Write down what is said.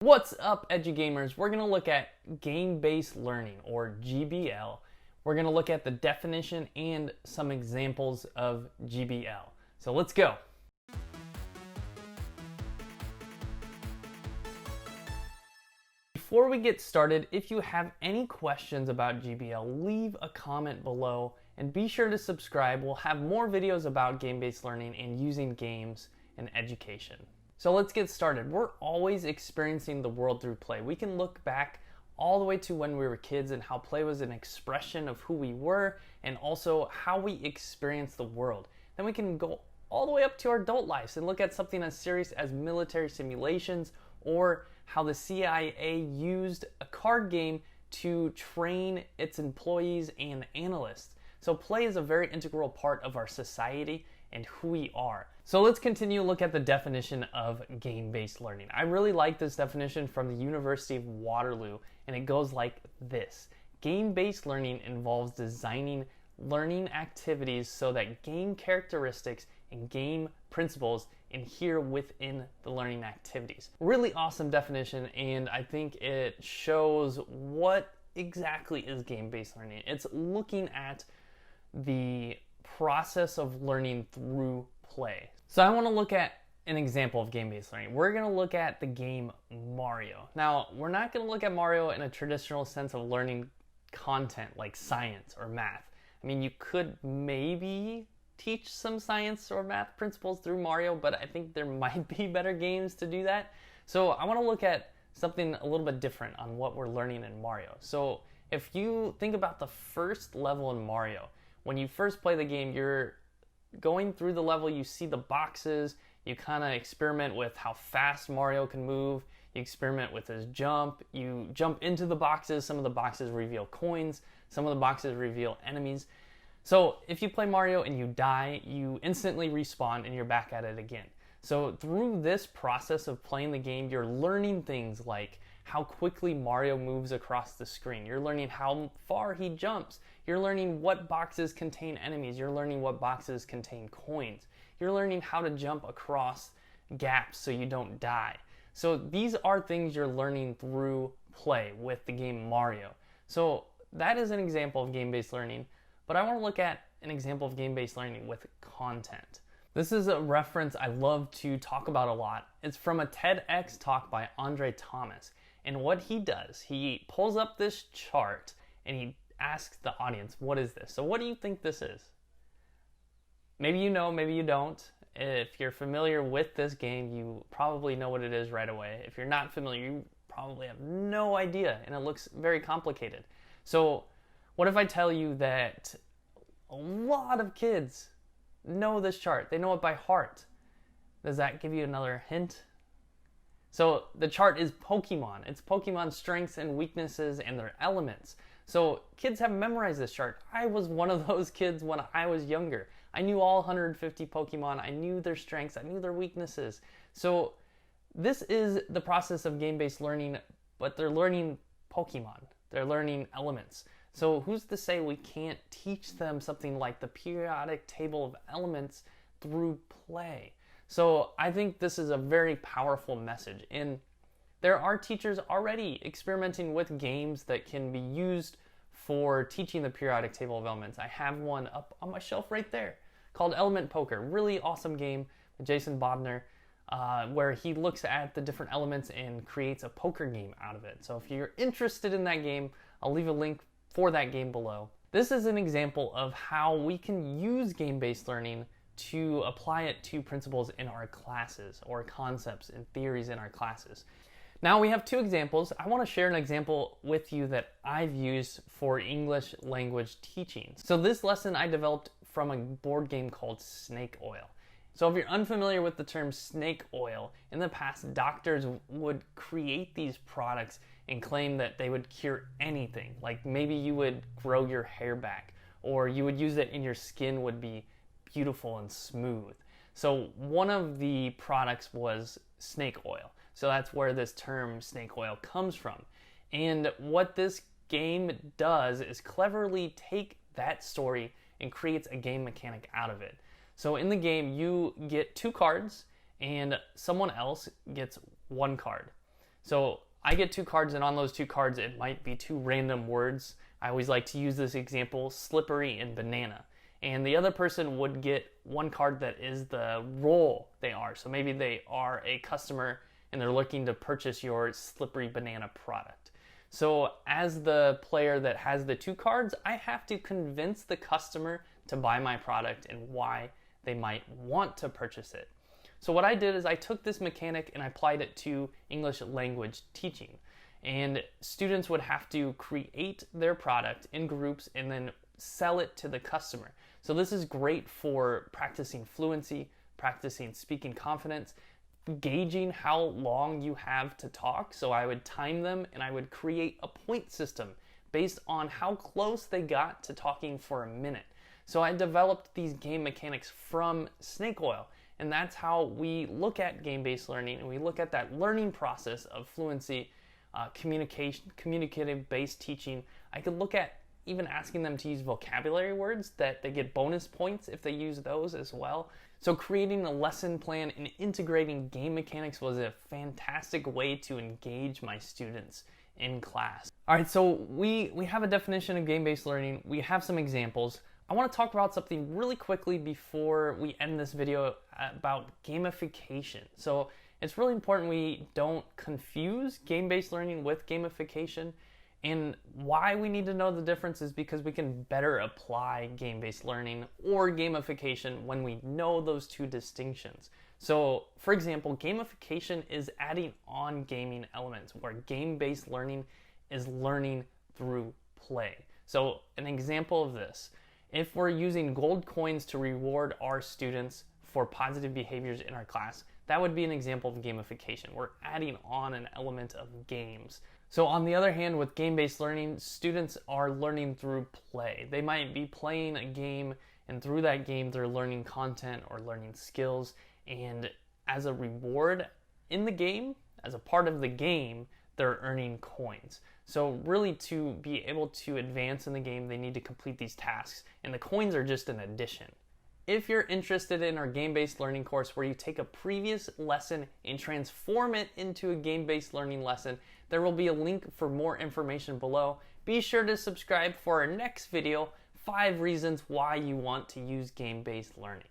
What's up, edugamers? We're going to look at game-based learning, or GBL. We're going to look at the definition and some examples of GBL. So let's go. Before we get started, if you have any questions about GBL, leave a comment below and be sure to subscribe. We'll have more videos about game-based learning and using games in education. So let's get started. We're always experiencing the world through play. We can look back all the way to when we were kids and how play was an expression of who we were and also how we experience the world. Then we can go all the way up to our adult lives and look at something as serious as military simulations or how the CIA used a card game to train its employees and analysts. So play is a very integral part of our society and who we are. So let's continue to look at the definition of game-based learning. I really like this definition from the University of Waterloo, and it goes like this. Game-based learning involves designing learning activities so that game characteristics and game principles inhere within the learning activities. Really awesome definition, and I think it shows what exactly is game-based learning. It's looking at the process of learning through play. So I want to look at an example of game-based learning. We're going to look at the game Mario. Now, we're not going to look at Mario in a traditional sense of learning content like science or math. I mean, you could maybe teach some science or math principles through Mario, but I think there might be better games to do that. So I want to look at something a little bit different on what we're learning in Mario. So if you think about the first level in Mario, when you first play the game, you're going through the level, you see the boxes, you kind of experiment with how fast Mario can move, you experiment with his jump, you jump into the boxes, some of the boxes reveal coins, some of the boxes reveal enemies. So if you play Mario and you die, you instantly respawn and you're back at it again. So through this process of playing the game, you're learning things like how quickly Mario moves across the screen. You're learning how far he jumps. You're learning what boxes contain enemies. You're learning what boxes contain coins. You're learning how to jump across gaps so you don't die. So these are things you're learning through play with the game Mario. So that is an example of game-based learning, but I want to look at an example of game-based learning with content. This is a reference I love to talk about a lot. It's from a TEDx talk by Andre Thomas. And what he does, he pulls up this chart and he asks the audience, what is this? So what do you think this is? Maybe you know, maybe you don't. If you're familiar with this game, you probably know what it is right away. If you're not familiar, you probably have no idea and it looks very complicated. So what if I tell you that a lot of kids know this chart? They know it by heart. Does that give you another hint? So the chart is Pokemon. It's Pokemon's strengths and weaknesses and their elements. So kids have memorized this chart. I was one of those kids when I was younger. I knew all 150 Pokemon. I knew their strengths. I knew their weaknesses. So this is the process of game-based learning, but they're learning Pokemon. They're learning elements. So who's to say we can't teach them something like the periodic table of elements through play? So I think this is a very powerful message. And there are teachers already experimenting with games that can be used for teaching the periodic table of elements. I have one up on my shelf right there called Element Poker. Really awesome game with Jason Bodner where he looks at the different elements and creates a poker game out of it. So if you're interested in that game, I'll leave a link for that game below. This is an example of how we can use game-based learning to apply it to principles in our classes or concepts and theories in our classes. Now we have two examples. I want to share an example with you that I've used for English language teaching. So this lesson I developed from a board game called Snake Oil. So if you're unfamiliar with the term snake oil, in the past doctors would create these products and claim that they would cure anything. Like maybe you would grow your hair back, or you would use it and your skin would be beautiful and smooth. So one of the products was snake oil. So that's where this term snake oil comes from. And what this game does is cleverly take that story and creates a game mechanic out of it. So in the game, you get two cards and someone else gets one card. So I get 2 cards, and on those 2 cards it might be 2 random words. I always like to use this example, slippery and banana. And the other person would get 1 card that is the role they are. So maybe they are a customer and they're looking to purchase your slippery banana product. So as the player that has the 2 cards, I have to convince the customer to buy my product and why they might want to purchase it. So what I did is I took this mechanic and I applied it to English language teaching. And students would have to create their product in groups and then sell it to the customer. So this is great for practicing fluency, practicing speaking confidence, gauging how long you have to talk. So I would time them and I would create a point system based on how close they got to talking for a minute. So I developed these game mechanics from snake oil, and that's how we look at game-based learning, and we look at that learning process of fluency, communicative-based teaching. I could look at even asking them to use vocabulary words that they get bonus points if they use those as well. So creating a lesson plan and integrating game mechanics was a fantastic way to engage my students in class. All right, so we have a definition of game-based learning. We have some examples. I want to talk about something really quickly before we end this video about gamification. So it's really important we don't confuse game-based learning with gamification. And why we need to know the difference is because we can better apply game-based learning or gamification when we know those 2 distinctions. So, for example, gamification is adding on gaming elements, where game-based learning is learning through play. So, an example of this, if we're using gold coins to reward our students for positive behaviors in our class, that would be an example of gamification. We're adding on an element of games. So on the other hand, with game-based learning, students are learning through play. They might be playing a game, and through that game, they're learning content or learning skills. And as a reward in the game, as a part of the game, they're earning coins. So really, to be able to advance in the game, they need to complete these tasks, and the coins are just an addition. If you're interested in our game-based learning course where you take a previous lesson and transform it into a game-based learning lesson, there will be a link for more information below. Be sure to subscribe for our next video, 5 reasons why you want to use game-based learning.